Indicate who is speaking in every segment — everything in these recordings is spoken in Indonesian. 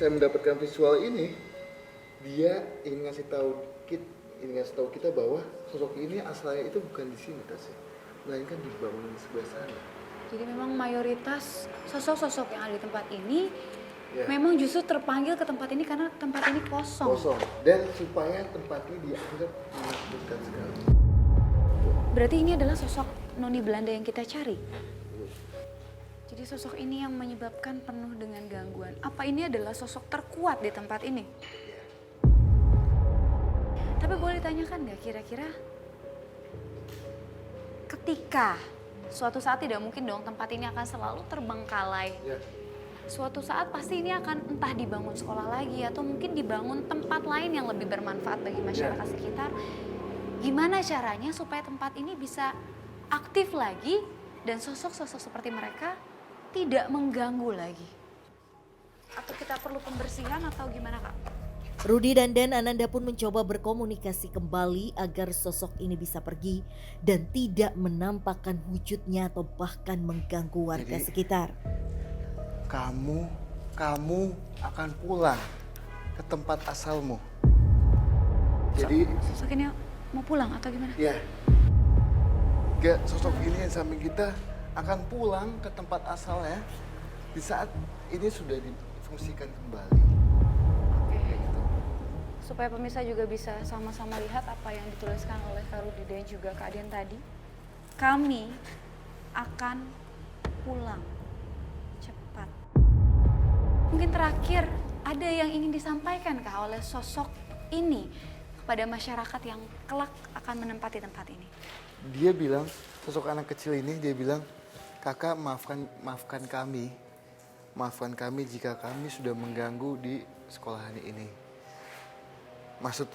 Speaker 1: saya mendapatkan visual ini, dia ingin ngasih tahu kita bahwa sosok ini asalnya itu bukan di sini Tasya, melainkan di bangunan di sebelah sana.
Speaker 2: Jadi memang mayoritas sosok-sosok yang ada di tempat ini
Speaker 1: Ya.
Speaker 2: memang justru terpanggil ke tempat ini karena tempat ini kosong.
Speaker 1: Kosong. Dan supaya tempat ini dianggap menakutkan sekali.
Speaker 2: Berarti ini adalah sosok noni Belanda yang kita cari. Jadi sosok ini yang menyebabkan penuh dengan gangguan. Apa ini adalah sosok terkuat di tempat ini? Tapi boleh ditanyakan nggak kira-kira ketika suatu saat, tidak mungkin dong tempat ini akan selalu terbengkalai.
Speaker 1: Ya.
Speaker 2: Suatu saat pasti ini akan entah dibangun sekolah lagi atau mungkin dibangun tempat lain yang lebih bermanfaat bagi masyarakat sekitar. Gimana caranya supaya tempat ini bisa aktif lagi dan sosok-sosok seperti mereka tidak mengganggu lagi? Atau kita perlu pembersihan atau gimana, Kak?
Speaker 3: Rudy dan Den Ananda pun mencoba berkomunikasi kembali agar sosok ini bisa pergi dan tidak menampakkan wujudnya atau bahkan mengganggu warga sekitar.
Speaker 1: Kamu akan pulang ke tempat asalmu. Jadi
Speaker 2: Sosok ini mau pulang atau gimana?
Speaker 1: ya, sosok ini yang samping kita akan pulang ke tempat asalnya di saat ini sudah difungsikan kembali.
Speaker 2: Oke.
Speaker 1: Gitu.
Speaker 2: Supaya pemirsa juga bisa sama-sama lihat apa yang dituliskan oleh Kak Rudy dan juga Kak Dian tadi. Kami akan pulang cepat. Mungkin terakhir ada yang ingin disampaikan Kak oleh sosok ini kepada masyarakat yang kelak akan menempati tempat ini.
Speaker 1: Dia bilang, sosok anak kecil ini dia bilang, kakak maafkan kami jika kami sudah mengganggu di sekolahan ini. Maksud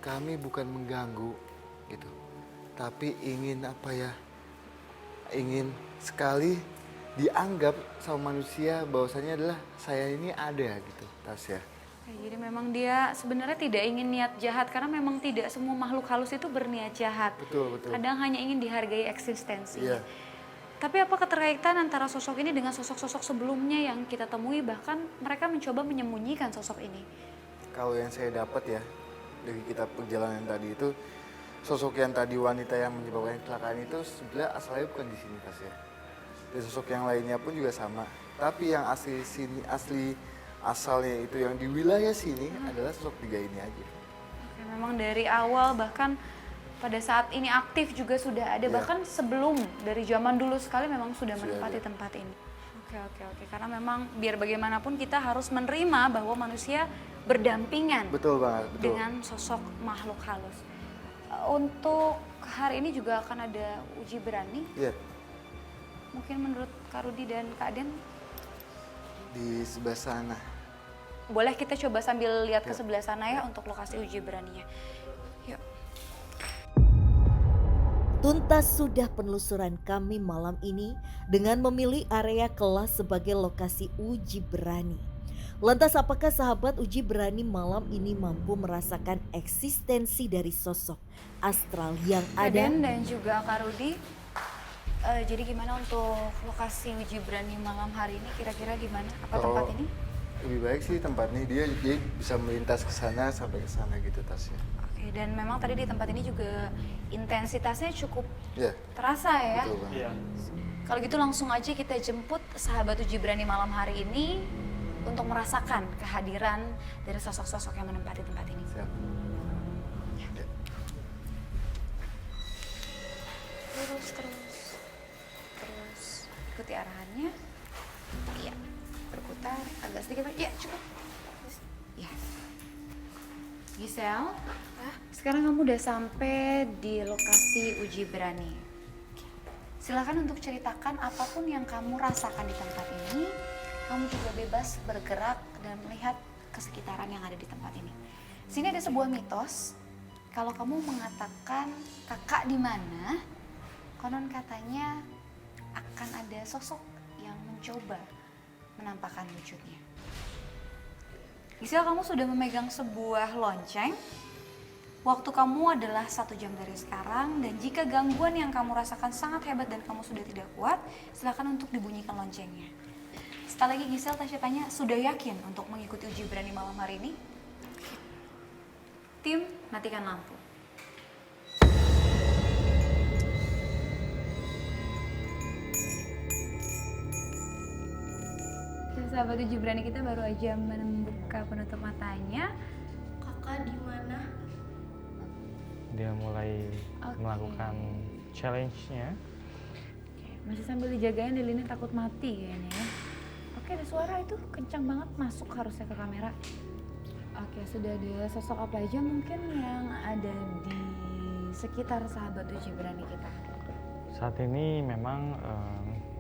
Speaker 1: kami bukan mengganggu gitu, tapi ingin ingin sekali dianggap sama manusia bahwasanya adalah saya ini ada gitu, Tasya.
Speaker 2: Jadi memang dia sebenarnya tidak ingin niat jahat karena memang tidak semua makhluk halus itu berniat jahat.
Speaker 1: Betul.
Speaker 2: Kadang hanya ingin dihargai eksistensi.
Speaker 1: Iya.
Speaker 2: Tapi apa keterkaitan antara sosok ini dengan sosok-sosok sebelumnya yang kita temui, bahkan mereka mencoba menyembunyikan sosok ini?
Speaker 1: Kalau yang saya dapat ya dari kita perjalanan tadi itu, sosok yang tadi wanita yang menyebabkan kecelakaan itu sebenarnya asalnya bukan di sini Tasya. Dan sosok yang lainnya pun juga sama. Tapi yang asli asalnya itu yang di wilayah sini adalah sosok tiga ini aja.
Speaker 2: Oke, memang dari awal bahkan pada saat ini aktif juga sudah ada, bahkan sebelum dari zaman dulu sekali memang sudah menempati tempat ini. Oke. Karena memang biar bagaimanapun kita harus menerima bahwa manusia berdampingan
Speaker 1: Betul banget, betul.
Speaker 2: dengan sosok makhluk halus. Untuk hari ini juga akan ada uji berani.
Speaker 1: Iya.
Speaker 2: Mungkin menurut Kak Rudy dan Kak Dian,
Speaker 1: Di sebelah sana.
Speaker 2: boleh kita coba sambil lihat ke sebelah sana ya untuk lokasi uji beraninya. Yuk.
Speaker 3: Tuntas sudah penelusuran kami malam ini dengan memilih area kelas sebagai lokasi uji berani. Lantas apakah sahabat uji berani malam ini mampu merasakan eksistensi dari sosok astral yang
Speaker 2: Kak
Speaker 3: ada?
Speaker 2: Dian dan juga Kak Rudy, jadi gimana untuk lokasi uji berani malam hari ini, kira-kira gimana? Apa tempat ini?
Speaker 1: Lebih baik sih tempat ini dia bisa melintas ke sana sampai ke sana gitu Tasya.
Speaker 2: Oke, dan memang tadi di tempat ini juga intensitasnya cukup
Speaker 1: Iya.
Speaker 2: terasa ya.
Speaker 1: Betul banget.
Speaker 4: Iya.
Speaker 2: Kalau gitu langsung aja kita jemput sahabat uji berani malam hari ini untuk merasakan kehadiran dari sosok-sosok yang menempati tempat ini.
Speaker 1: Siap.
Speaker 2: Terus ikuti arahannya. Iya, berputar agak sedikit. Ya, cukup. Ya. Gisel, sekarang kamu udah sampai di lokasi uji berani. Silakan untuk ceritakan apapun yang kamu rasakan di tempat ini. Kamu juga bebas bergerak dan melihat ke sekitaran yang ada di tempat ini. Sini ada sebuah mitos. Kalau kamu mengatakan kakak di mana, konon katanya akan ada sosok yang mencoba menampakkan wujudnya. Gisel, kamu sudah memegang sebuah lonceng. Waktu kamu adalah 1 jam dari sekarang, dan jika gangguan yang kamu rasakan sangat hebat dan kamu sudah tidak kuat, silakan untuk dibunyikan loncengnya. Sekali lagi Gisel, Tasya tanya, sudah yakin untuk mengikuti uji berani malam hari ini? Tim, matikan lampu. Sahabat uji berani kita baru aja membuka penutup matanya. Kakak di mana?
Speaker 4: Dia mulai
Speaker 2: Oke.
Speaker 4: melakukan challenge-nya.
Speaker 2: Masih sambil dijagain, Delina takut mati kayaknya ya. Oke, ada suara itu kencang banget masuk harusnya ke kamera. Oke, sudah ada sosok apa aja mungkin yang ada di sekitar sahabat uji berani kita?
Speaker 4: Saat ini memang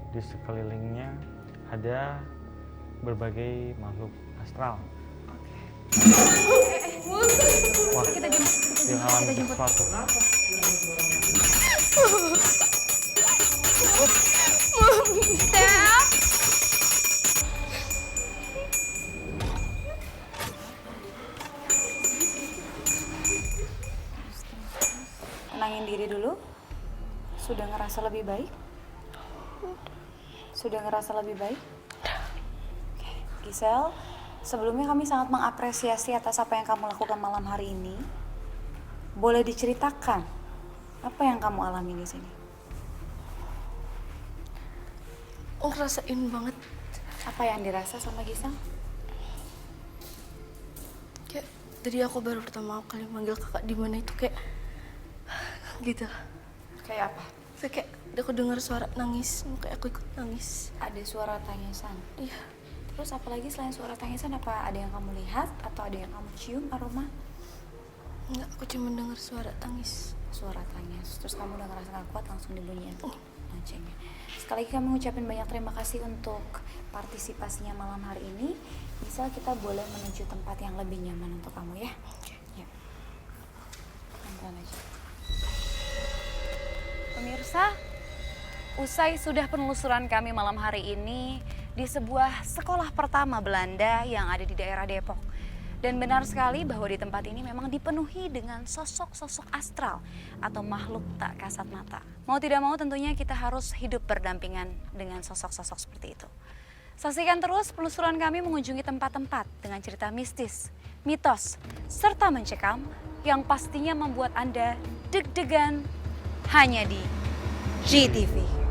Speaker 4: di sekelilingnya ada berbagai makhluk astral. Wah,
Speaker 2: Kita jemput,
Speaker 4: dia mengalami
Speaker 2: kita jemput.
Speaker 4: sesuatu.
Speaker 2: Tenangin diri dulu. Sudah ngerasa lebih baik? Sudah ngerasa lebih baik? Oke, Gisel, sebelumnya kami sangat mengapresiasi atas apa yang kamu lakukan malam hari ini. Boleh diceritakan apa yang kamu alami di sini?
Speaker 5: Ngerasain banget
Speaker 2: Apa yang dirasa sama Gisel?
Speaker 5: kayak tadi aku baru pertama kali manggil kakak di mana itu kayak gitu.
Speaker 2: Kayak apa?
Speaker 5: Kayak aku dengar suara nangis, kayak aku ikut nangis.
Speaker 2: Ada suara tangisan.
Speaker 5: Iya,
Speaker 2: Terus apalagi selain suara tangisan, apa ada yang kamu lihat atau ada yang kamu cium aroma?
Speaker 5: enggak, aku cuma dengar suara tangis.
Speaker 2: Suara tangis. Terus kamu udah ngerasa gak kuat, langsung dibunyiin loncengnya. Sekali lagi kami ngucapin banyak terima kasih untuk partisipasinya malam hari ini. Bisa kita boleh menuju tempat yang lebih nyaman untuk kamu ya. Ya. Pelan-pelan aja. Pemirsa, usai sudah penelusuran kami malam hari ini di sebuah sekolah pertama Belanda yang ada di daerah Depok. Dan benar sekali bahwa di tempat ini memang dipenuhi dengan sosok-sosok astral atau makhluk tak kasat mata. Mau tidak mau tentunya kita harus hidup berdampingan dengan sosok-sosok seperti itu. Saksikan terus penelusuran kami mengunjungi tempat-tempat dengan cerita mistis, mitos, serta mencekam yang pastinya membuat Anda deg-degan hanya di GTV.